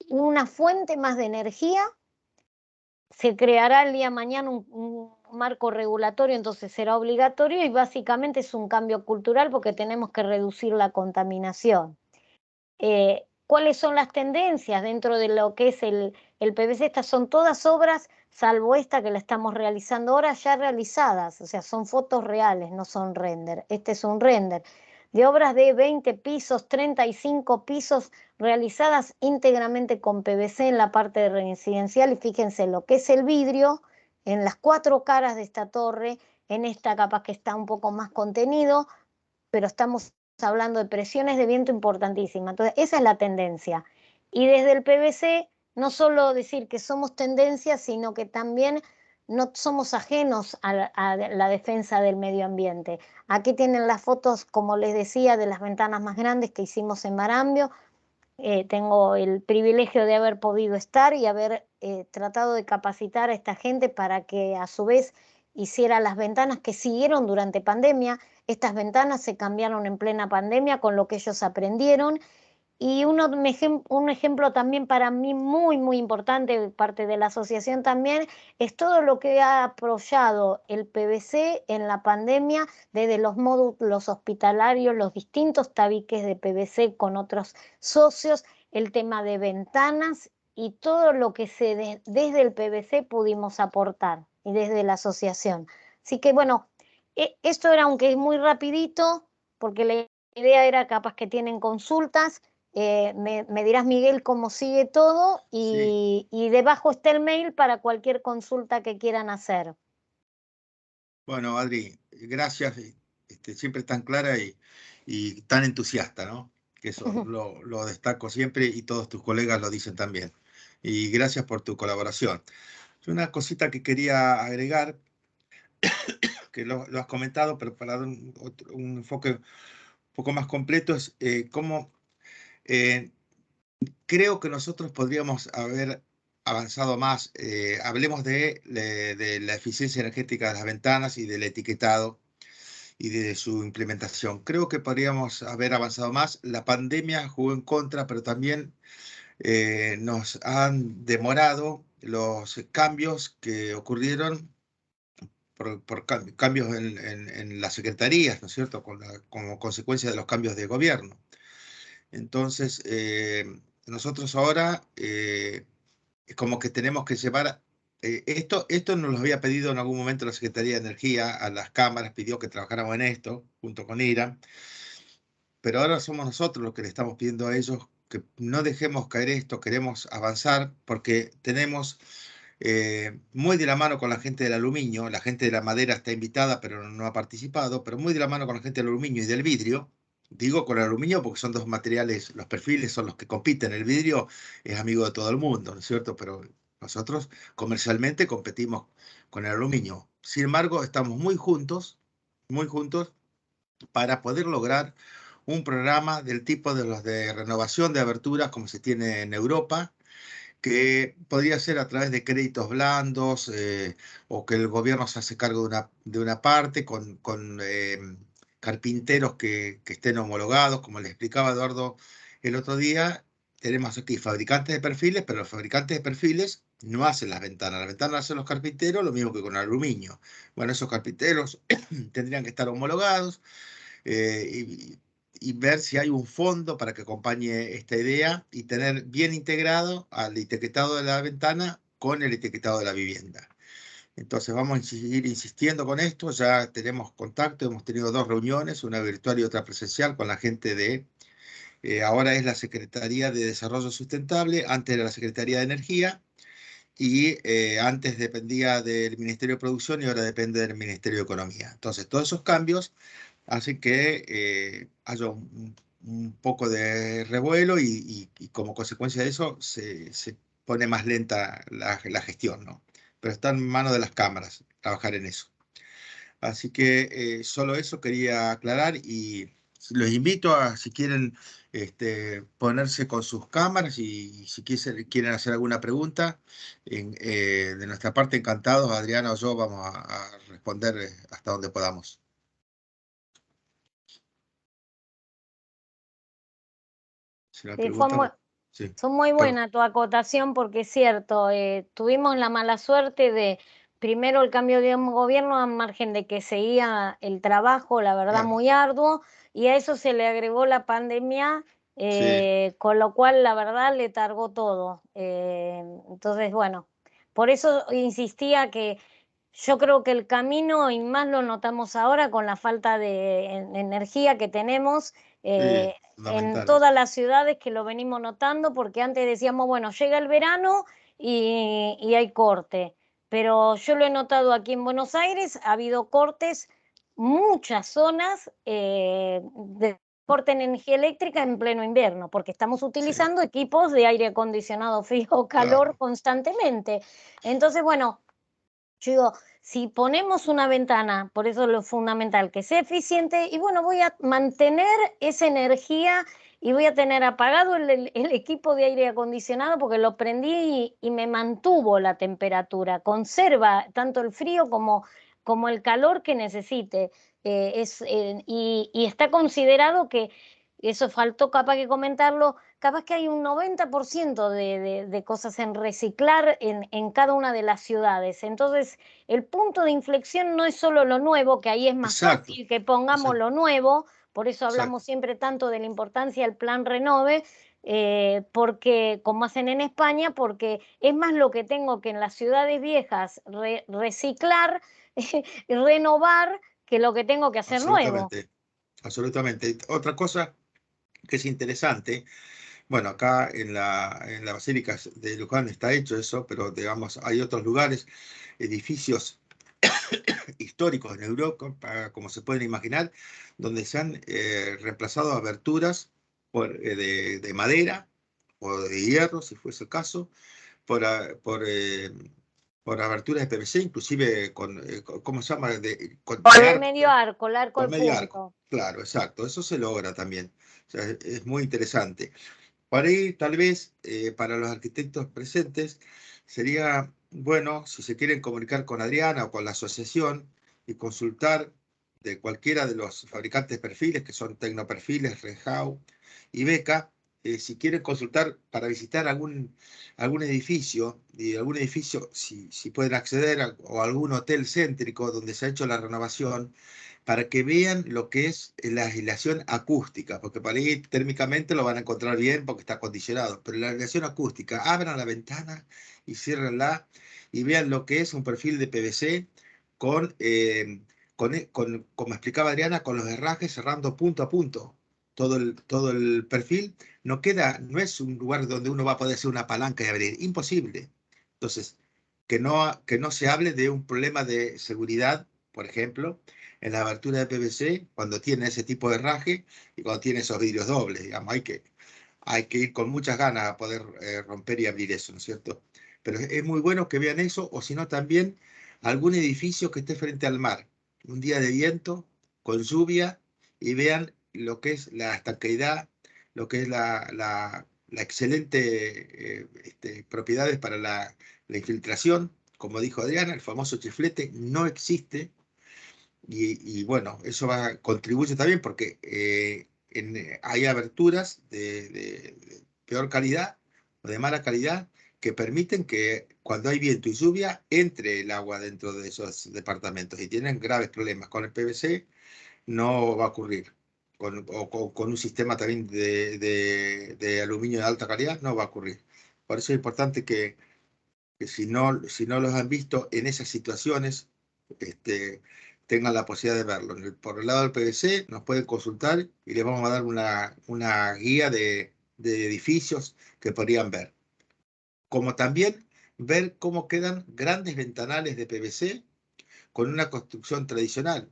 S2: una fuente más de energía. Se creará el día de mañana un marco regulatorio, entonces será obligatorio y básicamente es un cambio cultural porque tenemos que reducir la contaminación. ¿Cuáles son las tendencias dentro de lo que es el PVC? Estas son todas obras, salvo esta que la estamos realizando ahora, ya realizadas, o sea, son fotos reales, no son render. Este es un render de obras de 20 pisos, 35 pisos, realizadas íntegramente con PVC en la parte residencial. Y fíjense lo que es el vidrio en las 4 caras de esta torre, en esta capaz que está un poco más contenido, pero estamos hablando de presiones de viento importantísimas. Entonces, esa es la tendencia. Y desde el PVC, no solo decir que somos tendencia, sino que también no somos ajenos a la defensa del medio ambiente. Aquí tienen las fotos, como les decía, de las ventanas más grandes que hicimos en Marambio. Tengo el privilegio de haber podido estar y haber tratado de capacitar a esta gente para que a su vez hiciera las ventanas que siguieron durante pandemia. Estas ventanas se cambiaron en plena pandemia con lo que ellos aprendieron. Y un ejemplo también para mí muy, muy importante, parte de la asociación también, es todo lo que ha apoyado el PVC en la pandemia, desde los módulos hospitalarios, los distintos tabiques de PVC con otros socios, el tema de ventanas y todo lo que desde el PVC pudimos aportar y desde la asociación. Así que bueno, esto era, aunque es muy rapidito, porque la idea era capaz que tienen consultas. Me dirás, Miguel, cómo sigue todo
S1: Sí.
S2: y debajo está el mail para cualquier consulta que quieran hacer.
S1: Bueno, Adri, gracias. Siempre tan clara y tan entusiasta, ¿no? Que eso lo destaco siempre y todos tus colegas lo dicen también. Y gracias por tu colaboración. Una cosita que quería agregar, que lo has comentado, pero para dar un enfoque un poco más completo, es cómo eh, creo que nosotros podríamos haber avanzado más. Hablemos de la eficiencia energética de las ventanas y del etiquetado y de su implementación. Creo que podríamos haber avanzado más. La pandemia jugó en contra, pero también nos han demorado los cambios que ocurrieron por cambios en las secretarías, ¿no es cierto? Como consecuencia de los cambios de gobierno. Entonces, nosotros ahora es como que tenemos que llevar, esto nos lo había pedido en algún momento la Secretaría de Energía, a las cámaras, pidió que trabajáramos en esto junto con IRA, pero ahora somos nosotros los que le estamos pidiendo a ellos que no dejemos caer esto, queremos avanzar porque tenemos muy de la mano con la gente del aluminio, la gente de la madera está invitada pero no ha participado, pero muy de la mano con la gente del aluminio y del vidrio. Digo con el aluminio porque son dos materiales, los perfiles son los que compiten. El vidrio es amigo de todo el mundo, ¿no es cierto? Pero nosotros comercialmente competimos con el aluminio. Sin embargo, estamos muy juntos para poder lograr un programa del tipo de los de renovación de aberturas como se tiene en Europa, que podría ser a través de créditos blandos o que el gobierno se hace cargo de una parte con carpinteros que estén homologados, como le explicaba Eduardo el otro día. Tenemos aquí fabricantes de perfiles, pero los fabricantes de perfiles no hacen las ventanas las hacen los carpinteros, lo mismo que con aluminio. Bueno, esos carpinteros tendrían que estar homologados y ver si hay un fondo para que acompañe esta idea y tener bien integrado al etiquetado de la ventana con el etiquetado de la vivienda. Entonces vamos a seguir insistiendo con esto, ya tenemos contacto, hemos tenido 2 reuniones, una virtual y otra presencial con la gente ahora es la Secretaría de Desarrollo Sustentable, antes era la Secretaría de Energía y antes dependía del Ministerio de Producción y ahora depende del Ministerio de Economía. Entonces todos esos cambios hace que haya un poco de revuelo y como consecuencia de eso se pone más lenta la gestión, ¿no? Pero está en manos de las cámaras trabajar en eso. Así que solo eso quería aclarar y los invito a, si quieren, ponerse con sus cámaras y si quieren hacer alguna pregunta, de nuestra parte encantados, Adriana o yo vamos a responder hasta donde podamos. Si no hay
S2: Sí,
S1: preguntas, sí,
S2: fue muy
S1: perdón.
S2: buena tu acotación porque es cierto, tuvimos la mala suerte de primero el cambio de un gobierno a margen de que seguía el trabajo, la verdad,
S1: Claro,
S2: muy arduo, y a eso se le agregó la pandemia,
S1: sí,
S2: con lo cual la verdad le targó todo. Entonces, bueno, por eso insistía que yo creo que el camino, y más lo notamos ahora con la falta de energía que tenemos
S1: sí,
S2: en
S1: fundamental.
S2: todas las ciudades, que lo venimos notando, porque antes decíamos, bueno, llega el verano y hay corte, pero yo lo he notado aquí en Buenos Aires, ha habido cortes, muchas zonas de corte en energía eléctrica en pleno invierno, porque estamos
S1: Sí,
S2: utilizando equipos de aire acondicionado frío o calor
S1: claro,
S2: constantemente. Entonces, bueno, yo digo, si ponemos una ventana, por eso es lo fundamental, que sea eficiente, y bueno, voy a mantener esa energía y voy a tener apagado el equipo de aire acondicionado porque lo prendí y me mantuvo la temperatura, conserva tanto el frío como el calor que necesite. Y está considerado que, eso faltó capaz que comentarlo, capaz que hay un 90% de cosas en reciclar en cada una de las ciudades. Entonces, el punto de inflexión no es solo lo nuevo, que ahí es más
S1: exacto,
S2: fácil que pongamos
S1: exacto,
S2: lo nuevo, por eso hablamos
S1: exacto,
S2: siempre tanto de la importancia del plan Renove, porque, como hacen en España, porque es más lo que tengo que en las ciudades viejas reciclar, renovar, que lo que tengo que hacer nuevo.
S1: absolutamente, absolutamente. Otra cosa que es interesante, bueno, acá en la Basílica de Luján está hecho eso, pero digamos, hay otros lugares, edificios históricos en Europa, como se pueden imaginar, donde se han reemplazado aberturas de madera o de hierro, si fuese el caso, por aberturas de PVC, inclusive con, ¿cómo se llama?
S2: Con
S1: De
S2: el
S1: arco,
S2: medio arco, el arco
S1: con
S2: al
S1: medio arco.
S2: punto.
S1: Claro, exacto, eso se logra también. O sea, es muy interesante. Por ahí, tal vez, para los arquitectos presentes, sería bueno, si se quieren comunicar con Adriana o con la asociación y consultar de cualquiera de los fabricantes de perfiles, que son Tecnoperfiles, Rehau y Beca, si quieren consultar para visitar algún edificio, y algún edificio, si pueden acceder, o algún hotel céntrico donde se ha hecho la renovación, para que vean lo que es la aislación acústica, porque para ahí térmicamente lo van a encontrar bien porque está acondicionado, pero la aislación acústica, abran la ventana y ciérrenla y vean lo que es un perfil de PVC con, como explicaba Adriana, con los herrajes cerrando punto a punto. Todo el perfil no queda, no es un lugar donde uno va a poder hacer una palanca y abrir, imposible. Entonces, que no se hable de un problema de seguridad, por ejemplo, en la abertura de PVC cuando tiene ese tipo de herraje y cuando tiene esos vidrios dobles, digamos, hay que ir con muchas ganas a poder romper y abrir eso, ¿no es cierto? Pero es muy bueno que vean eso, o si no también algún edificio que esté frente al mar, un día de viento, con lluvia, y vean lo que es la estanqueidad, lo que es la excelente propiedades para la infiltración. Como dijo Adriana, el famoso chiflete no existe y bueno, eso contribuye también porque hay aberturas de peor calidad o de mala calidad que permiten que cuando hay viento y lluvia entre el agua dentro de esos departamentos y tienen graves problemas. Con el PVC no va a ocurrir. Con un sistema también de aluminio de alta calidad no va a ocurrir. Por eso es importante que si no los han visto en esas situaciones, este, tengan la posibilidad de verlo. Por el lado del PVC nos pueden consultar y les vamos a dar una guía de edificios que podrían ver. Como también ver cómo quedan grandes ventanales de PVC con una construcción tradicional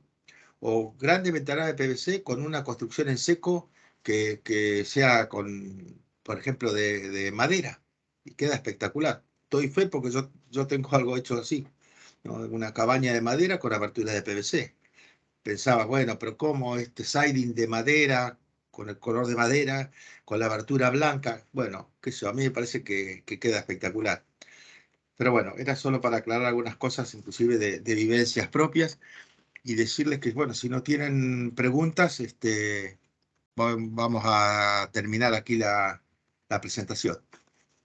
S1: o grandes ventanales de PVC con una construcción en seco que sea con, por ejemplo, de madera, y queda espectacular. Doy fe porque yo tengo algo hecho así, ¿no? Una cabaña de madera con aberturas de PVC. Pensaba, bueno, pero ¿cómo este siding de madera, con el color de madera, con la abertura blanca? Bueno, qué sé yo, a mí me parece que queda espectacular. Pero bueno, era solo para aclarar algunas cosas, inclusive de vivencias propias, y decirles que, bueno, si no tienen preguntas, vamos a terminar aquí la presentación.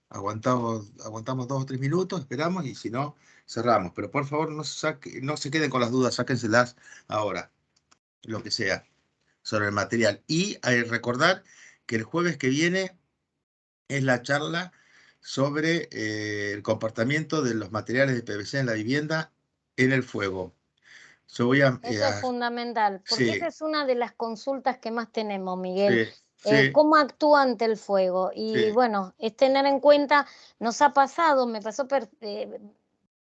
S1: Aguantamos 2 o 3 minutos, esperamos, y si no, cerramos. Pero por favor, no se queden con las dudas, sáquenselas ahora, lo que sea, sobre el material. Y recordar que el jueves que viene es la charla sobre el comportamiento de los materiales de PVC en la vivienda en el fuego. Yo voy
S2: Eso es fundamental, porque esa
S1: sí,
S2: es una de las consultas que más tenemos, Miguel.
S1: sí, sí,
S2: ¿Cómo actúa ante el fuego? Y
S1: sí.
S2: bueno, es tener en cuenta, nos ha pasado, me pasó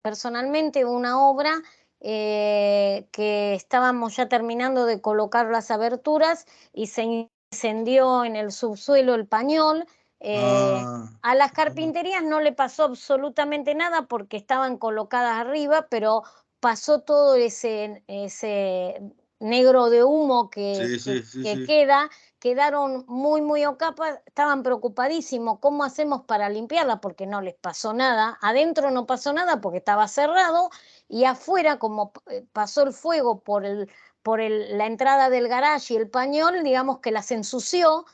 S2: personalmente una obra que estábamos ya terminando de colocar las aberturas y se incendió en el subsuelo el pañol. eh,
S1: Ah,
S2: a las carpinterías no le pasó absolutamente nada porque estaban colocadas arriba, pero pasó todo ese negro de humo
S1: sí, sí, sí,
S2: que
S1: sí.
S2: queda, quedaron muy, muy ocapas, estaban preocupadísimos, ¿cómo hacemos para limpiarla? Porque no les pasó nada, adentro no pasó nada porque estaba cerrado, y afuera, como pasó el fuego la entrada del garage y el pañol, digamos que las ensució,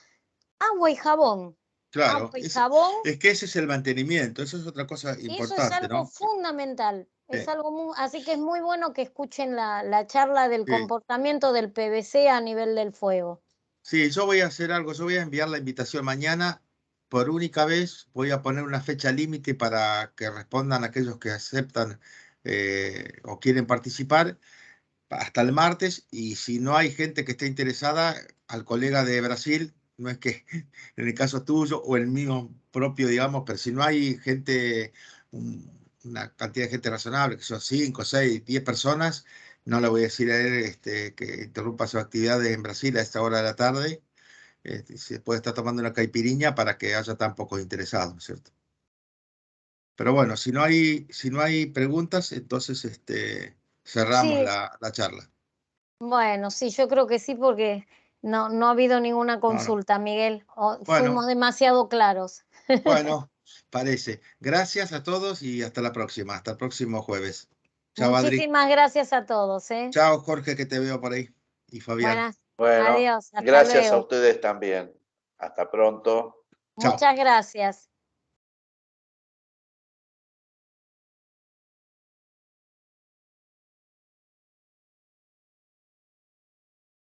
S2: agua y jabón,
S1: Claro,
S2: agua y jabón.
S1: es que ese es el mantenimiento, eso es otra cosa
S2: Y eso es
S1: importante,
S2: algo
S1: ¿no?
S2: fundamental, es
S1: Sí,
S2: algo así que es muy bueno que escuchen la charla del
S1: sí.
S2: comportamiento del PVC a nivel del fuego.
S1: Sí, yo voy a hacer algo, yo voy a enviar la invitación mañana. Por única vez voy a poner una fecha límite para que respondan aquellos que aceptan o quieren participar hasta el martes, y si no hay gente que esté interesada, al colega de Brasil, no es que en el caso tuyo o el mío propio, digamos, pero si no hay gente, una cantidad de gente razonable, que son 5, 6, 10 personas, no le voy a decir a él que interrumpa sus actividades en Brasil a esta hora de la tarde. Se puede estar tomando una caipiriña para que haya tan pocos interesados, ¿cierto? Pero bueno, si no hay preguntas, entonces cerramos
S2: Sí,
S1: la charla.
S2: bueno, sí, yo creo que sí, porque no ha habido ninguna
S1: No, no.
S2: consulta, Miguel. Fuimos
S1: Bueno,
S2: demasiado claros.
S1: bueno, parece. Gracias a todos y hasta la próxima. Hasta el próximo jueves. Chao, Adri.
S2: Muchísimas gracias a todos, ¿eh?
S1: Chao, Jorge, que te veo por ahí. Y Fabián.
S2: Buenas,
S3: Bueno,
S2: adiós, hasta
S3: gracias a
S2: luego.
S3: ustedes también. Hasta pronto.
S1: Chao.
S2: Muchas gracias.